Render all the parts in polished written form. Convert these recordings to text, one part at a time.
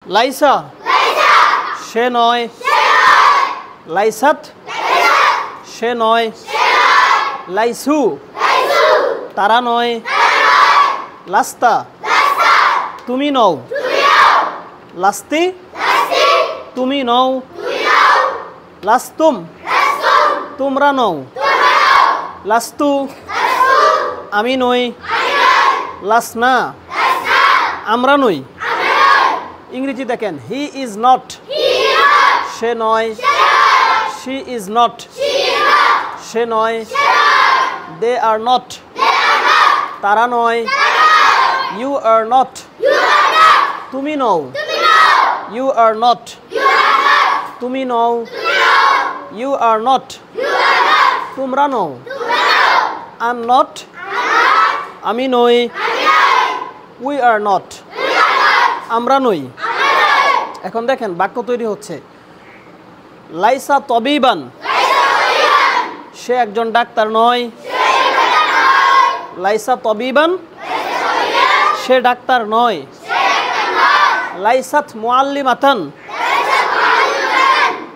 লাইসা সে নয়, লাইসাত সে নয়, লাইসু তারা নয়, লাস্তা তুমি নও, লাস্তি তুমি নও, লাস্তুম তোমরা নও, লাস্তু আমি নই, লাসনা আমরা নই। ইংরেজি দেখেন, হি ইজ নট সে নয়, শি ইজ নট সে নয়, দে আর নট তারা নয়, ইউ আর নট তুমি নও, ইউ আর নট তুমি নও, ইউ আর নট তোমরা নও, আই এম নট আমি নই, উই আর নট আমরা নই। এখন দেখেন বাক্য তৈরি হচ্ছে, লাইসা তবিবান সে একজন ডাক্তার নয়, লাইসা তবিবান সে ডাক্তার নয়, লাইসাত মুআল্লিমাতান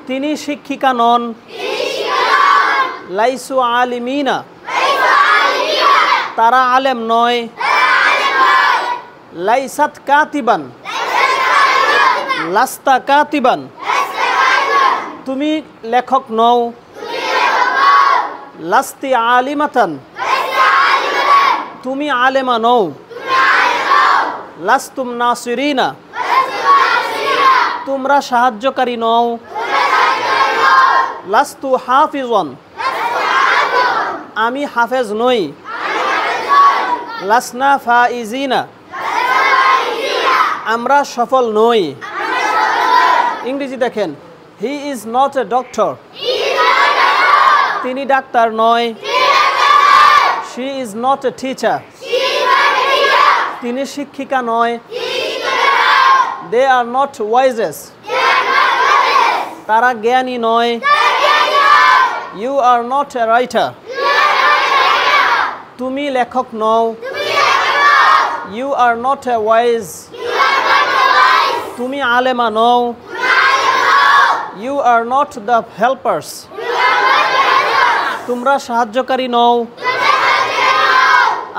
তিনি শিক্ষিকা নন, লাইসু আলিমিনা তারা আলেম নয়, লাইসাত কাতিবান লাস্তা কাতিবান তুমি লেখক নও, লাস্তি আলিমাতান তুমি আলেমা নও, লাস্তুম নাসিরিনা তোমরা সাহায্যকারী নও, লাস্তু হাফিজন আমি হাফেজ নই, লাসনা ফাইজিনা আমরা সফল নই। ইংরেজি দেখেন, he is not a doctor তিনি ডাক্তার নয়, she is not a teacher তিনি শিক্ষিকা নয়, দে আর নট ওয়াইজেস তারা জ্ঞানী নয়, you are not a writer তুমি লেখক নও, you are not a wise তুমি আলেমা নও, you are not the helpers তোমরা সাহায্যকারী নও,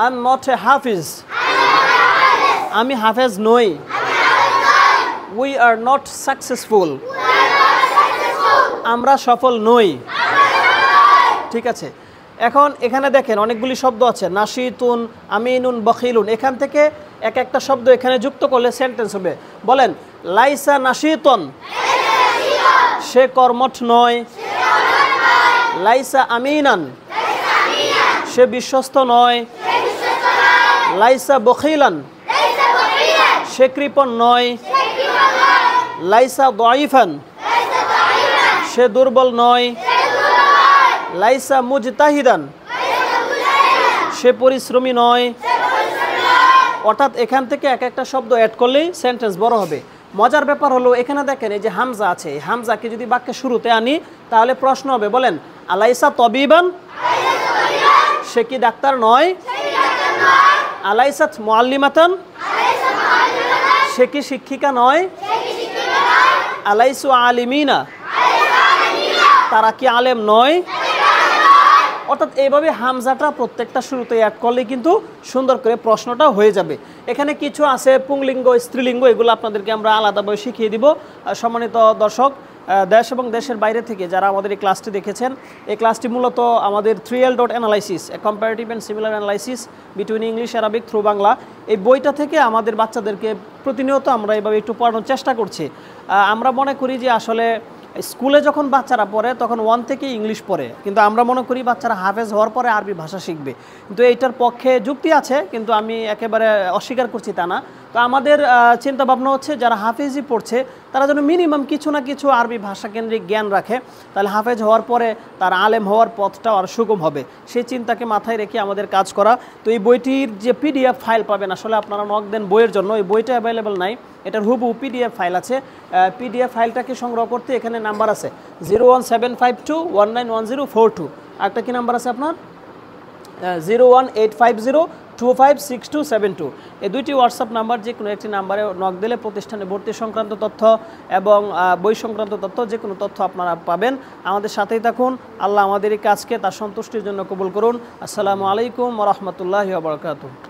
I am not a hafiz আমি হাফেজ নই, উই আর নট সাকসেসফুল আমরা সফল নই। ঠিক আছে, এখন এখানে দেখেন অনেকগুলি শব্দ আছে, নাশিতুন আমিনুন বখিলুন, এখান থেকে এক একটা শব্দ এখানে যুক্ত করলে সেন্টেন্স হবে। বলেন, লাইসা নাশিতুন সে কর্মঠ নয়, লাইসা আমিনান সে বিশ্বস্ত নয়, লাইসা বখিলান সে কৃপণ নয়, লাইসা দাইফান সে দুর্বল নয়, লাইসা মুজতাহিদান সে পরিশ্রমী নয়। অর্থাৎ এখান থেকে এক একটা শব্দ অ্যাড করলেই সেন্টেন্স বড় হবে। মজার ব্যাপার হলো এখানে দেখেন এই যে হামজা আছে, এই হামজাকে যদি বাক্যের শুরুতে আনি তাহলে প্রশ্ন হবে, বলেন আলাইসা তবিবান সে কি ডাক্তার নয়, আলাইসাত মুআল্লিমাতান সে কি শিক্ষিকা নয়, আলাইসু আলিমিনা তারা কি আলেম নয়। অর্থাৎ এইভাবে হামজাটা প্রত্যেকটা শুরুতে অ্যাড করলে কিন্তু সুন্দর করে প্রশ্নটা হয়ে যাবে। এখানে কিছু আছে পুংলিঙ্গ স্ত্রীলিঙ্গ, এগুলো আপনাদেরকে আমরা আলাদাভাবে শিখিয়ে দিব। সম্মানিত দর্শক, দেশ এবং দেশের বাইরে থেকে যারা আমাদের এই ক্লাসটি দেখেছেন, এই ক্লাসটি মূলত আমাদের 3L analysis, A comparative and similar analysis between English Arabic through Bangla, এই বইটা থেকে আমাদের বাচ্চাদেরকে প্রতিনিয়ত আমরা এইভাবে একটু পড়ানোর চেষ্টা করছি। আমরা মনে করি যে আসলে স্কুলে যখন বাচ্চারা পড়ে তখন 1 থেকে ইংলিশ পড়ে, কিন্তু আমরা মনে করি বাচ্চারা হাফেজ হওয়ার পরে আরবি ভাষা শিখবে, কিন্তু এইটার পক্ষে যুক্তি আছে, কিন্তু আমি একেবারে অস্বীকার করছি তা না। তো আমাদের চিন্তা ভাবনা হচ্ছে যারা হাফেজই পড়ছে তারা যেন মিনিমাম কিছু না কিছু আরবি ভাষা কেন্দ্রিক জ্ঞান রাখে, তাহলে হাফেজ হওয়ার পরে তার আলেম হওয়ার পথটাও আর সুগম হবে, সেই চিন্তাকে মাথায় রেখে আমাদের কাজ করা। তো এই বইটির যে PDF ফাইল পাবেন, আসলে আপনারা নক দেন বইয়ের জন্য, এই বইটা অ্যাভেলেবেল নাই, এটার হুবহু PDF ফাইল আছে। PDF ফাইলটাকে সংগ্রহ করতে এখানে নাম্বার আছে 01752191042, একটা কি নাম্বার আছে আপনার 01850 256272। এই দুইটি হোয়াটসঅ্যাপ নাম্বার, যে কোনো একটি নাম্বারে নক দিলে প্রতিষ্ঠানে ভর্তি সংক্রান্ত তথ্য এবং বই সংক্রান্ত তথ্য, যে কোনো তথ্য আপনারা পাবেন। আমাদের সাথেই থাকুন। আল্লাহ আমাদের এই কাজকে তার সন্তুষ্টির জন্য কবুল করুন। আসসালামু আলাইকুম ওয়া রাহমাতুল্লাহি ওয়া বারাকাতুহু।